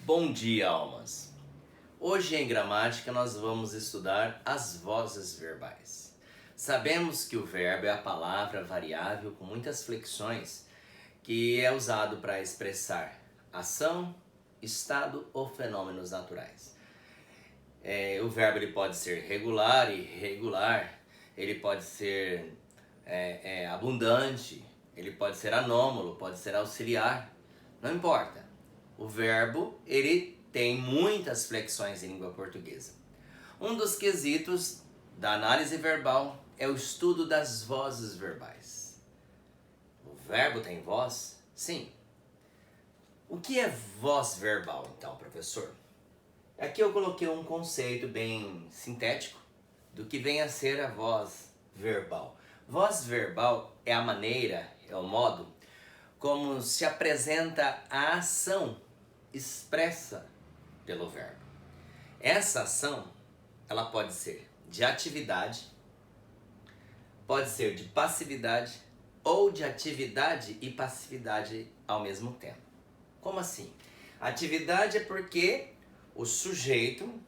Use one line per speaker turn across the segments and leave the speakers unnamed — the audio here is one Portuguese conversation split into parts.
Bom dia, almas! Hoje em gramática nós vamos estudar as vozes verbais. Sabemos que o verbo é a palavra variável com muitas flexões que é usado para expressar ação, estado ou fenômenos naturais. O verbo ele pode ser regular e irregular, ele pode ser abundante, ele pode ser anômalo, pode ser auxiliar, não importa. O verbo, ele tem muitas flexões em língua portuguesa. Um dos quesitos da análise verbal é o estudo das vozes verbais. O verbo tem voz? Sim. O que é voz verbal, então, professor? Aqui eu coloquei um conceito bem sintético do que vem a ser a voz verbal. Voz verbal é a maneira, é o modo como se apresenta a ação expressa pelo verbo. Essa ação, ela pode ser de atividade, pode ser de passividade ou de atividade e passividade ao mesmo tempo. Como assim? Atividade é porque o sujeito,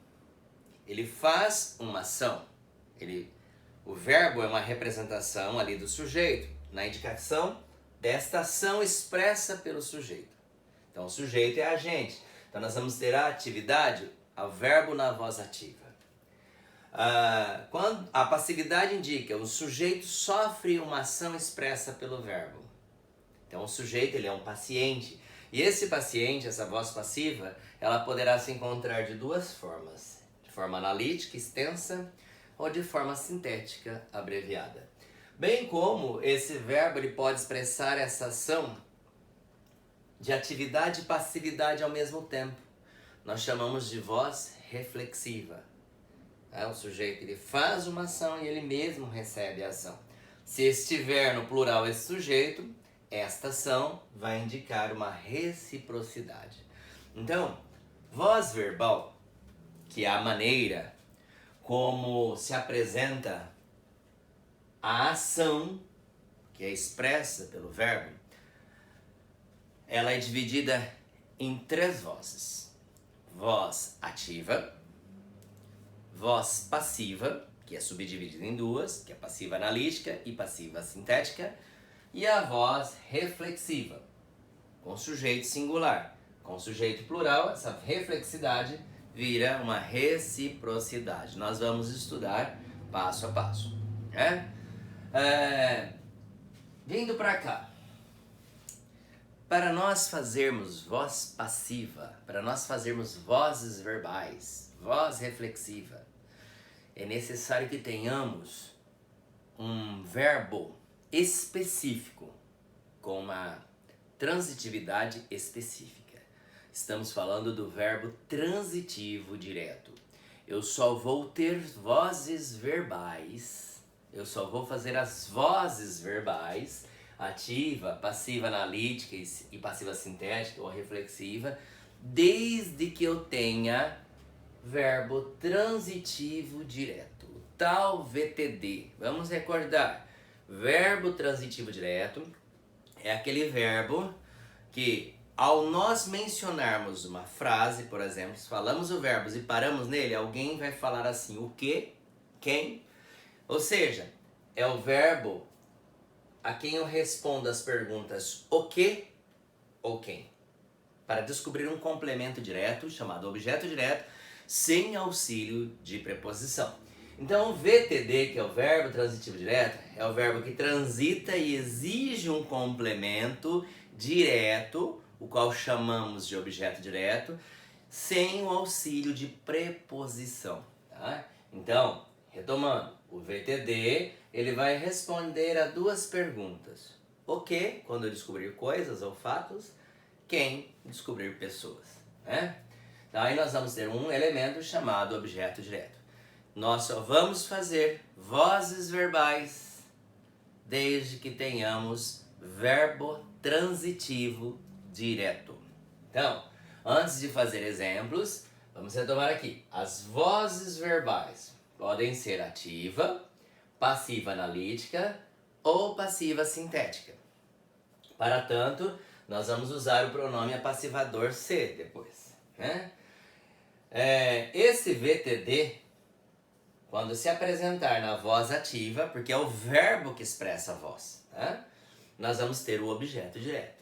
ele faz uma ação. O verbo é uma representação ali do sujeito, na indicação desta ação expressa pelo sujeito. Então o sujeito é agente. Então nós vamos ter a atividade, o verbo na voz ativa. Quando a passividade indica o sujeito sofre uma ação expressa pelo verbo. Então o sujeito ele é um paciente. E esse paciente, essa voz passiva, ela poderá se encontrar de duas formas. De forma analítica, extensa, ou de forma sintética, abreviada. Bem como esse verbo ele pode expressar essa ação de atividade e passividade ao mesmo tempo. Nós chamamos de voz reflexiva. O sujeito ele faz uma ação e ele mesmo recebe a ação. Se estiver no plural esse sujeito, esta ação vai indicar uma reciprocidade. Então, voz verbal, que é a maneira como se apresenta a ação que é expressa pelo verbo, ela é dividida em três vozes. Voz ativa, voz passiva, que é subdividida em duas, que é passiva analítica e passiva sintética, e a voz reflexiva, com sujeito singular. Com sujeito plural, essa reflexidade vira uma reciprocidade. Nós vamos estudar passo a passo. Vindo para cá. Para nós fazermos voz passiva, para nós fazermos vozes verbais, voz reflexiva, é necessário que tenhamos um verbo específico, com uma transitividade específica. Estamos falando do verbo transitivo direto. Eu só vou ter vozes verbais, eu só vou fazer as vozes verbais, ativa, passiva analítica e passiva sintética ou reflexiva, desde que eu tenha verbo transitivo direto, o tal VTD. Vamos recordar, verbo transitivo direto é aquele verbo que, ao nós mencionarmos uma frase, por exemplo, se falamos o verbo e paramos nele, alguém vai falar assim, o que, quem, ou seja, é o verbo a quem eu respondo as perguntas o que ou quem, para descobrir um complemento direto, chamado objeto direto, sem auxílio de preposição. Então o VTD, que é o verbo transitivo direto, é o verbo que transita e exige um complemento direto, o qual chamamos de objeto direto, sem o auxílio de preposição. Tá? Então, retomando, o VTD ele vai responder a duas perguntas. O que, quando eu descobrir coisas ou fatos, quem, descobrir pessoas. Então aí nós vamos ter um elemento chamado objeto direto. Nós só vamos fazer vozes verbais desde que tenhamos verbo transitivo direto. Então, antes de fazer exemplos, vamos retomar aqui. As vozes verbais podem ser ativa, passiva analítica ou passiva sintética. Para tanto, nós vamos usar o pronome apassivador se depois. né? Esse VTD, quando se apresentar na voz ativa, porque é o verbo que expressa a voz, tá? Nós vamos ter o objeto direto.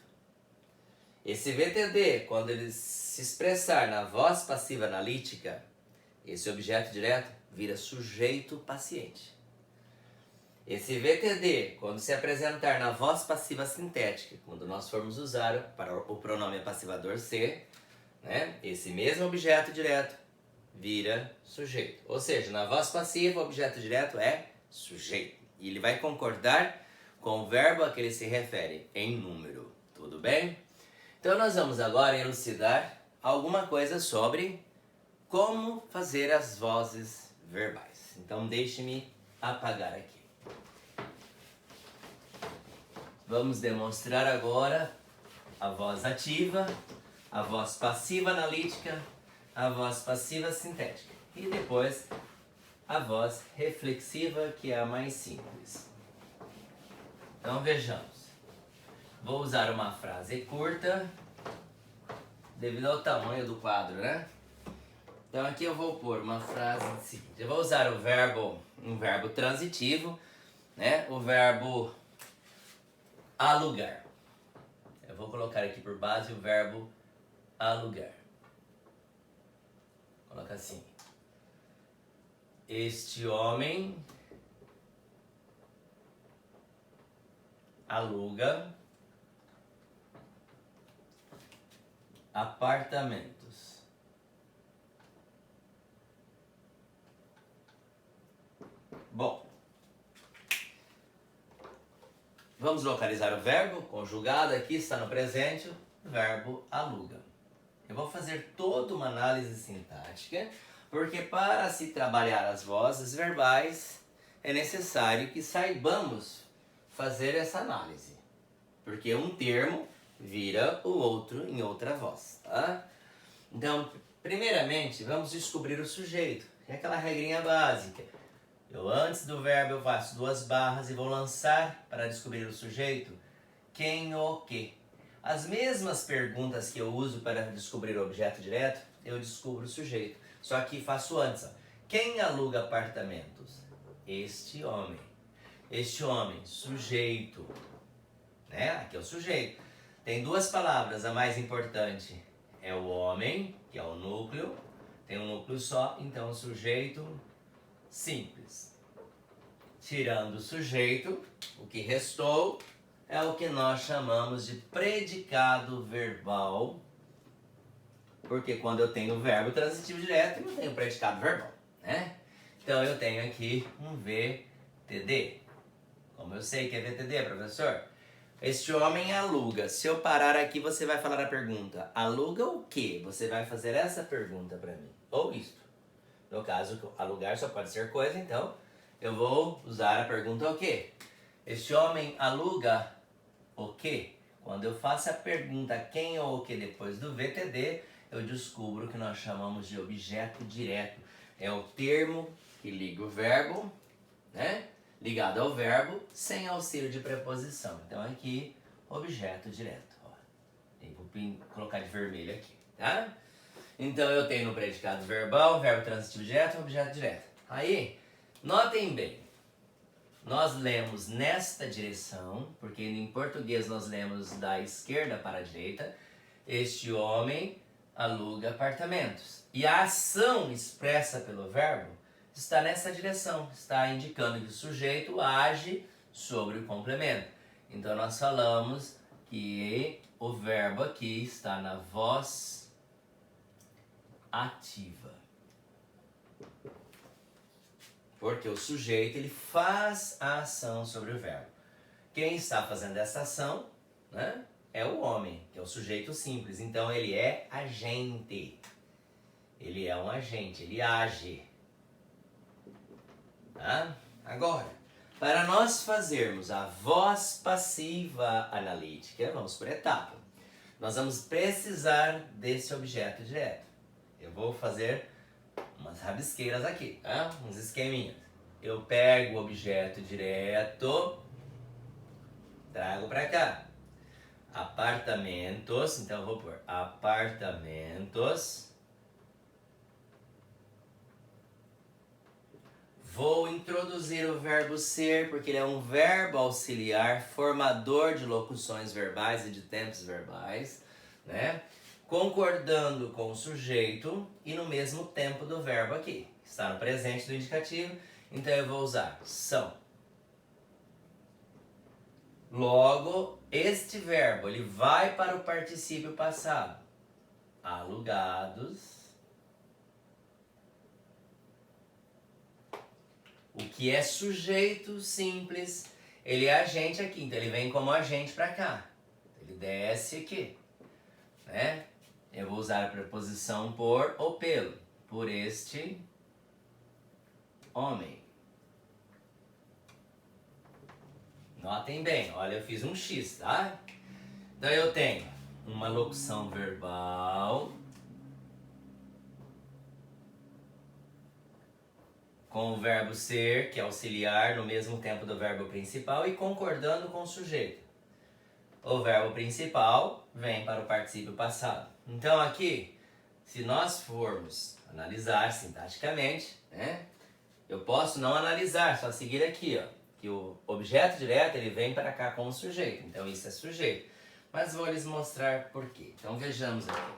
Esse VTD, quando ele se expressar na voz passiva analítica, esse objeto direto vira sujeito paciente. Esse VTD, quando se apresentar na voz passiva sintética, quando nós formos usar para o pronome passivador ser, né, esse mesmo objeto direto vira sujeito. Ou seja, na voz passiva, o objeto direto é sujeito. E ele vai concordar com o verbo a que ele se refere em número. Tudo bem? Então nós vamos agora elucidar alguma coisa sobre como fazer as vozes verbais. Então deixe-me apagar aqui. Vamos demonstrar agora a voz ativa, a voz passiva analítica, a voz passiva sintética e depois a voz reflexiva, que é a mais simples. Então vejamos. Vou usar uma frase curta devido ao tamanho do quadro, né? Então aqui eu vou pôr uma frase seguinte. Eu vou usar um verbo transitivo, né? O verbo alugar. Eu vou colocar aqui por base o verbo alugar. Coloca assim. Este homem aluga apartamentos. Bom, vamos localizar o verbo conjugado aqui, está no presente, o verbo aluga. Eu vou fazer toda uma análise sintática, porque para se trabalhar as vozes verbais é necessário que saibamos fazer essa análise, porque um termo vira o outro em outra voz, tá? Então, primeiramente, vamos descobrir o sujeito. É aquela regrinha básica. Eu, antes do verbo, eu faço duas barras e vou lançar para descobrir o sujeito quem ou que. As mesmas perguntas que eu uso para descobrir o objeto direto, eu descubro o sujeito. Só que faço antes. Ó. Quem aluga apartamentos? Este homem. Este homem, sujeito. Né? Aqui é o sujeito. Tem duas palavras, a mais importante é o homem, que é o núcleo. Tem um núcleo só, então o sujeito simples. Tirando o sujeito, o que restou é o que nós chamamos de predicado verbal, porque quando eu tenho o verbo transitivo direto, eu tenho predicado verbal, né? Então eu tenho aqui um VTD. Como eu sei que é VTD, professor? Este homem aluga. Se eu parar aqui, você vai falar a pergunta. Aluga o quê? Você vai fazer essa pergunta para mim. Ou isto. No caso, alugar só pode ser coisa, então eu vou usar a pergunta o quê? Este homem aluga o quê? Quando eu faço a pergunta quem ou o que depois do VTD, eu descubro o que nós chamamos de objeto direto. É o termo que liga o verbo, né? Ligado ao verbo, sem auxílio de preposição. Então aqui, objeto direto. Ó. Eu vou colocar de vermelho aqui, tá? Então eu tenho no predicado verbal, verbo transitivo direto e objeto direto. Aí, notem bem, nós lemos nesta direção, porque em português nós lemos da esquerda para a direita, este homem aluga apartamentos. E a ação expressa pelo verbo está nessa direção, está indicando que o sujeito age sobre o complemento. Então nós falamos que o verbo aqui está na voz ativa. Porque o sujeito ele faz a ação sobre o verbo. Quem está fazendo essa ação, né, é o homem, que é o sujeito simples. Então ele é agente. Ele é um agente, ele age. Tá? Agora, para nós fazermos a voz passiva analítica, vamos por etapa. Nós vamos precisar desse objeto direto. Eu vou fazer umas rabisqueiras aqui, tá? Uns esqueminhas. Eu pego o objeto direto, trago para cá. apartamentos, então eu vou pôr apartamentos. Vou introduzir o verbo ser, porque ele é um verbo auxiliar, formador de locuções verbais e de tempos verbais, né? Concordando com o sujeito e no mesmo tempo do verbo aqui. Está no presente do indicativo, então eu vou usar são. Logo, este verbo ele vai para o particípio passado. Alugados. O que é sujeito simples, ele é agente aqui, então ele vem como agente para cá. Ele desce aqui, né? Eu vou usar a preposição por ou pelo. Por este homem. Notem bem, olha, eu fiz um X, tá? Então eu tenho uma locução verbal com o verbo ser, que é auxiliar no mesmo tempo do verbo principal, e concordando com o sujeito. O verbo principal vem para o particípio passado. Então aqui, se nós formos analisar sintaticamente, né, eu posso não analisar, só seguir aqui, ó, que o objeto direto ele vem para cá com o sujeito. Então isso é sujeito. Mas vou lhes mostrar por quê. Então vejamos aqui.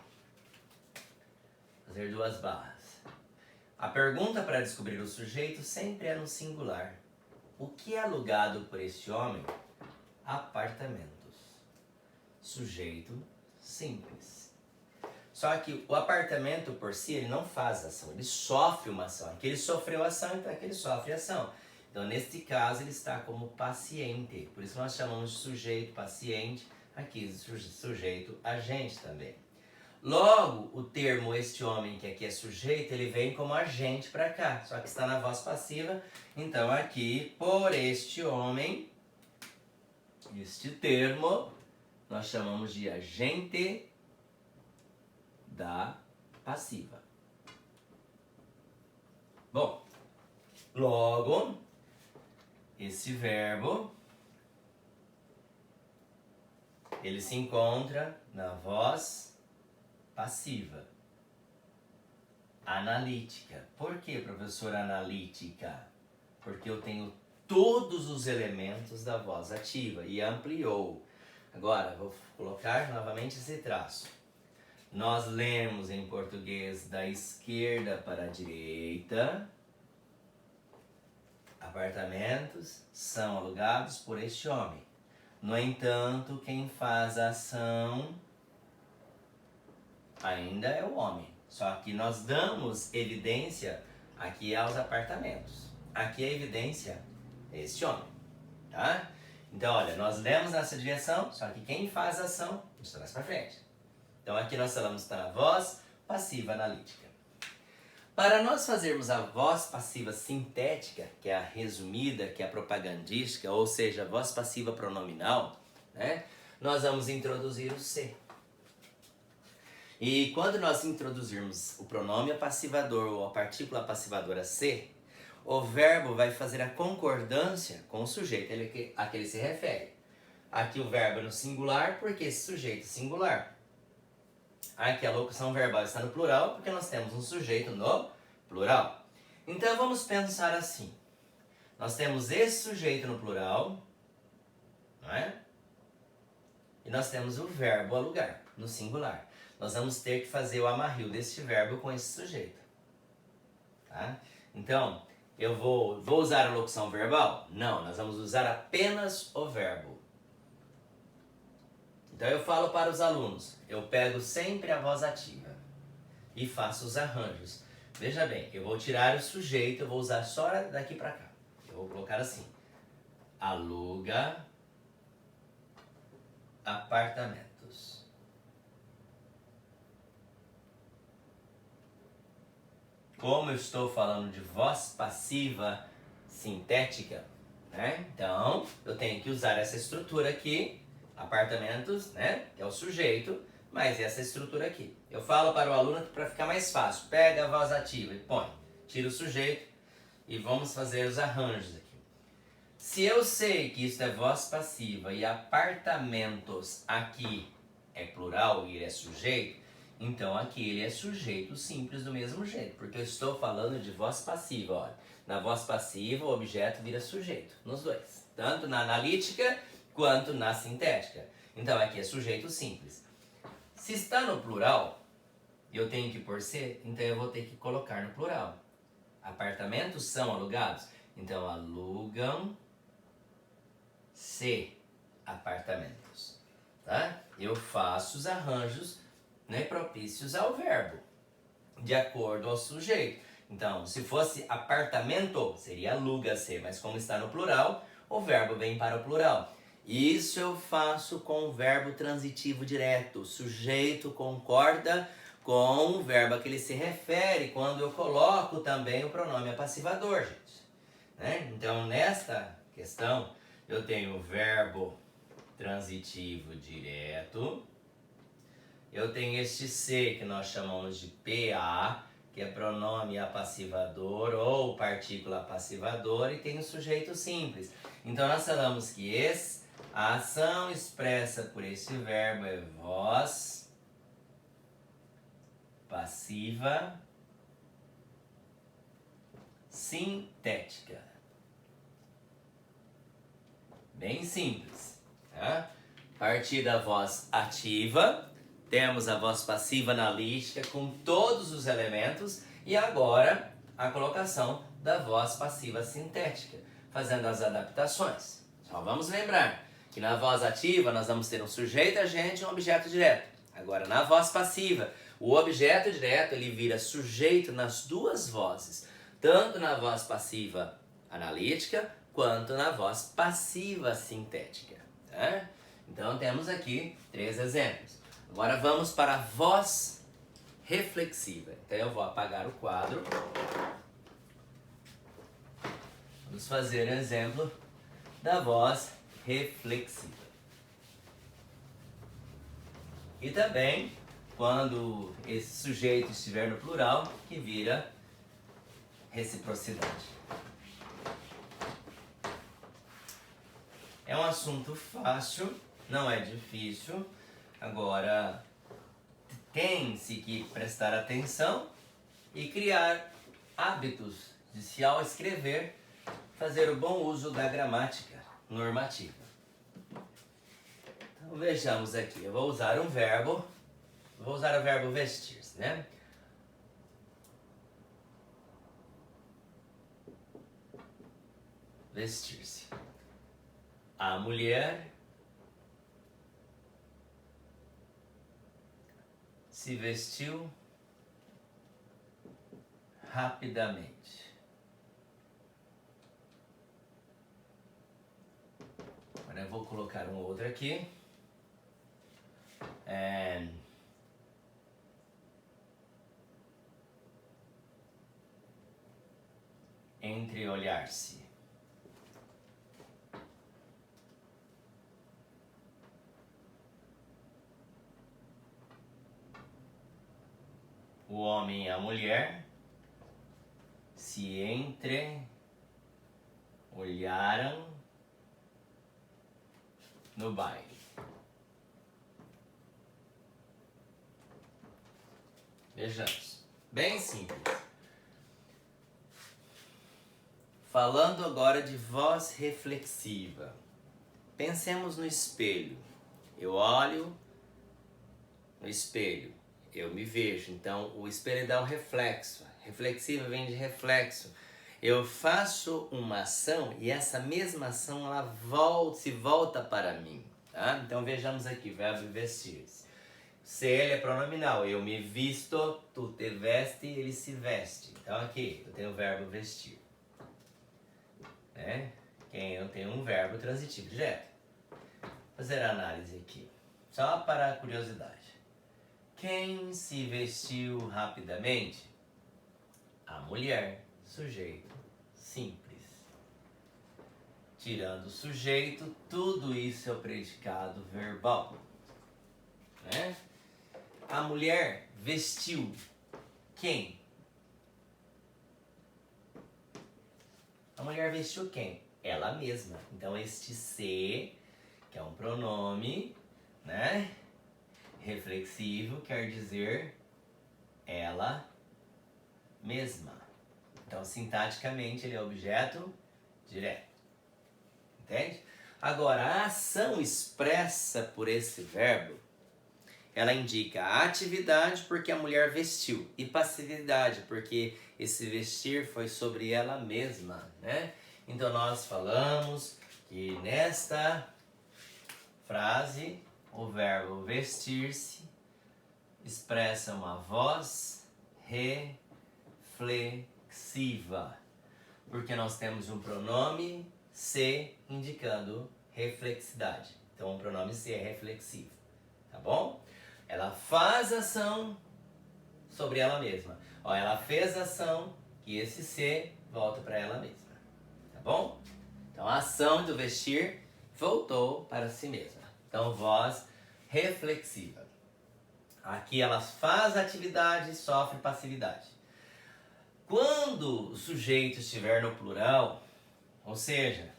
Vou fazer duas barras. A pergunta para descobrir o sujeito sempre é no singular. O que é alugado por este homem? Apartamentos. Sujeito simples. Só que o apartamento por si ele não faz ação, ele sofre uma ação. Aqui ele sofreu ação, então aqui ele sofre ação. Então neste caso ele está como paciente. Por isso nós chamamos de sujeito paciente, aqui sujeito agente também. Logo, o termo este homem, que aqui é sujeito, ele vem como agente para cá, só que está na voz passiva. Então aqui, por este homem, este termo, nós chamamos de agente da passiva. Bom, logo, esse verbo, ele se encontra na voz passiva. Analítica. Por que, professor, analítica? Porque eu tenho todos os elementos da voz ativa e ampliou. Agora, vou colocar novamente esse traço. Nós lemos em português da esquerda para a direita. Apartamentos são alugados por este homem. No entanto, quem faz a ação ainda é o homem. Só que nós damos evidência aqui aos apartamentos. Aqui a evidência é este homem, tá? Então, olha, nós lemos nessa direção, só que quem faz a ação, a gente traz para frente. Então, aqui nós falamos que está na voz passiva analítica. Para nós fazermos a voz passiva sintética, que é a resumida, que é a propagandística, ou seja, a voz passiva pronominal, né, nós vamos introduzir o se. E quando nós introduzirmos o pronome passivador ou a partícula passivadora se, o verbo vai fazer a concordância com o sujeito a que ele se refere. Aqui o verbo é no singular, porque esse sujeito é singular. Aqui a locução verbal está no plural, porque nós temos um sujeito no plural. Então vamos pensar assim. Nós temos esse sujeito no plural, não é? E nós temos o verbo alugar, no singular. Nós vamos ter que fazer o amarrio deste verbo com esse sujeito. Tá? Então, eu vou usar a locução verbal? Não, nós vamos usar apenas o verbo. Então eu falo para os alunos, eu pego sempre a voz ativa e faço os arranjos. Veja bem, eu vou tirar o sujeito, eu vou usar só daqui para cá. Eu vou colocar assim, aluga apartamentos. Como eu estou falando de voz passiva sintética, né? Então eu tenho que usar essa estrutura aqui, apartamentos, né? Que é o sujeito, mas essa estrutura aqui. Eu falo para o aluno que para ficar mais fácil, pega a voz ativa e põe, tira o sujeito e vamos fazer os arranjos aqui. Se eu sei que isso é voz passiva e apartamentos aqui é plural e ele é sujeito, então aqui ele é sujeito simples do mesmo jeito, porque eu estou falando de voz passiva, olha. Na voz passiva o objeto vira sujeito, nos dois, tanto na analítica quanto na sintética. Então aqui é sujeito simples. Se está no plural, eu tenho que pôr ser, então eu vou ter que colocar no plural. Apartamentos são alugados, então alugam-se apartamentos, tá? Eu faço os arranjos, né, propícios ao verbo, de acordo ao sujeito. Então, se fosse apartamento, seria aluga-se, mas como está no plural, o verbo vem para o plural. Isso eu faço com o verbo transitivo direto. O sujeito concorda com o verbo a que ele se refere quando eu coloco também o pronome apassivador, gente. Né? Então, nesta questão, eu tenho o verbo transitivo direto. Eu tenho este se, que nós chamamos de PA, que é pronome apassivador ou partícula apassivadora, e tem o sujeito simples. Então, nós falamos que a ação expressa por esse verbo é voz passiva sintética. Bem simples. Tá? A partir da voz ativa, temos a voz passiva analítica com todos os elementos e agora a colocação da voz passiva sintética, fazendo as adaptações. Só vamos lembrar que na voz ativa nós vamos ter um sujeito agente e um objeto direto. Agora na voz passiva, o objeto direto ele vira sujeito nas duas vozes, tanto na voz passiva analítica quanto na voz passiva sintética. Tá? Então temos aqui 3 exemplos. Agora vamos para a voz reflexiva. Então eu vou apagar o quadro. Vamos fazer um exemplo da voz reflexiva. E também, quando esse sujeito estiver no plural, que vira reciprocidade. É um assunto fácil, não é difícil. Agora, tem-se que prestar atenção e criar hábitos de se ao escrever fazer o bom uso da gramática normativa. Então vejamos aqui, eu vou usar o verbo vestir-se, né? Vestir-se. A mulher se vestiu rapidamente. Agora eu vou colocar um outro aqui. Entreolhar-se. O homem e a mulher se olharam no baile. Vejamos. Bem simples. Falando agora de voz reflexiva. Pensemos no espelho. Eu olho no espelho. Eu me vejo, então o espelho dá um reflexo. Reflexiva vem de reflexo. Eu faço uma ação e essa mesma ação ela se volta para mim. Tá? Então vejamos aqui, verbo vestir-se. Se ele é pronominal, eu me visto, tu te veste, ele se veste. Então aqui eu tenho o verbo vestir. Né? Eu tenho um verbo transitivo direto. Vou fazer a análise aqui, só para a curiosidade. Quem se vestiu rapidamente? A mulher, sujeito simples. Tirando o sujeito, tudo isso é o predicado verbal. Né? A mulher vestiu quem? A mulher vestiu quem? ela mesma. Então este se, que é um pronome, né, reflexivo, quer dizer ela mesma. Então, sintaticamente, ele é objeto direto. Entende? Agora, a ação expressa por esse verbo, ela indica a atividade porque a mulher vestiu e passividade porque esse vestir foi sobre ela mesma, né? Então, nós falamos que nesta frase, o verbo vestir-se expressa uma voz reflexiva, porque nós temos um pronome se indicando reflexidade. Então o pronome se é reflexivo, tá bom? Ela faz ação sobre ela mesma. Ó, ela fez ação que esse se volta para ela mesma, tá bom? Então a ação do vestir voltou para si mesma. Então voz reflexiva. Aqui ela faz atividade e sofre passividade. Quando o sujeito estiver no plural, ou seja,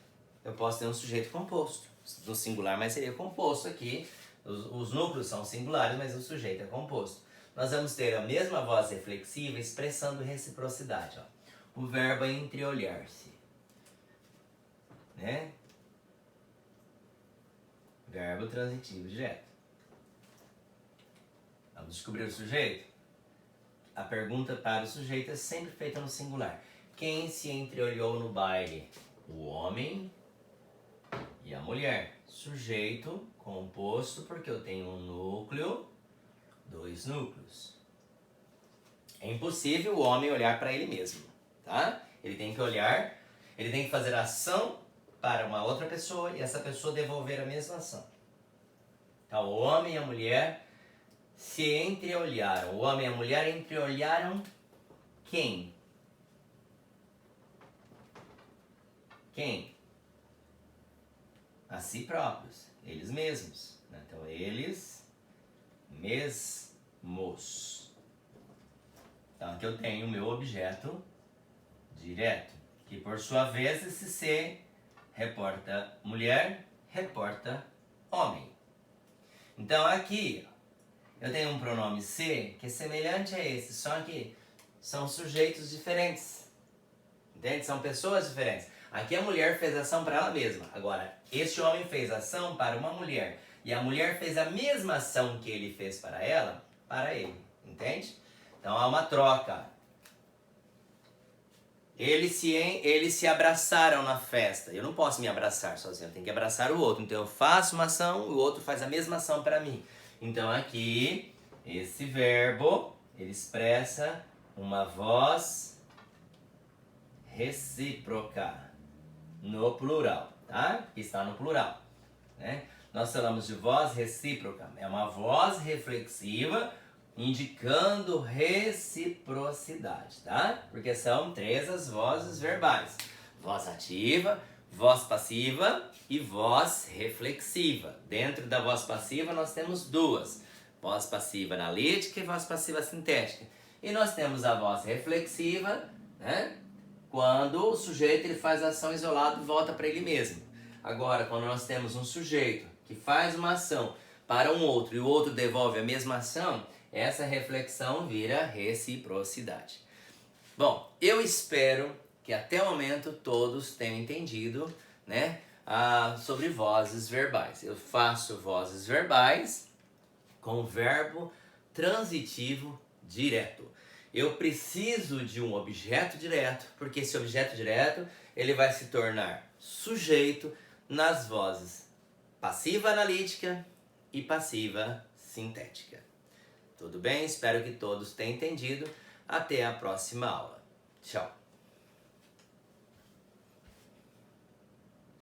eu posso ter um sujeito composto. No singular, mas seria composto aqui. Os núcleos são singulares, mas o sujeito é composto. Nós vamos ter a mesma voz reflexiva expressando reciprocidade. Ó. O verbo é entreolhar-se. Né? Verbo transitivo direto. Vamos descobrir o sujeito? A pergunta para o sujeito é sempre feita no singular. Quem se entreolhou no baile? O homem e a mulher. Sujeito composto porque eu tenho um núcleo, dois núcleos. É impossível o homem olhar para ele mesmo, tá? Ele tem que olhar, ele tem que fazer ação para uma outra pessoa e essa pessoa devolver a mesma ação. Então, o homem e a mulher se entreolharam. O homem e a mulher entreolharam quem? Quem? A si próprios, eles mesmos. Então, eles mesmos. Então, aqui eu tenho o meu objeto direto, que por sua vez esse se reporta mulher, reporta homem. Então, aqui eu tenho um pronome se que é semelhante a esse, só que são sujeitos diferentes. Entende? São pessoas diferentes. Aqui a mulher fez ação para ela mesma. Agora, este homem fez ação para uma mulher. E a mulher fez a mesma ação que ele fez para ela, para ele. Entende? Então há uma troca. Eles se abraçaram na festa. Eu não posso me abraçar sozinho, eu tenho que abraçar o outro. Então eu faço uma ação, o outro faz a mesma ação para mim. Então aqui, esse verbo, ele expressa uma voz recíproca no plural, tá? Está no plural, né? Nós falamos de voz recíproca, é uma voz reflexiva indicando reciprocidade, tá? Porque são três as vozes verbais: voz ativa, voz passiva e voz reflexiva. Dentro da voz passiva nós temos duas: voz passiva analítica e voz passiva sintética. E nós temos a voz reflexiva, né? Quando o sujeito ele faz a ação isolada e volta para ele mesmo. Agora, quando nós temos um sujeito que faz uma ação para um outro e o outro devolve a mesma ação, essa reflexão vira reciprocidade. Bom, eu espero que até o momento todos tenham entendido, né, sobre vozes verbais. Eu faço vozes verbais com verbo transitivo direto. Eu preciso de um objeto direto, porque esse objeto direto ele vai se tornar sujeito nas vozes passiva analítica e passiva sintética. Tudo bem? Espero que todos tenham entendido. Até a próxima aula. Tchau!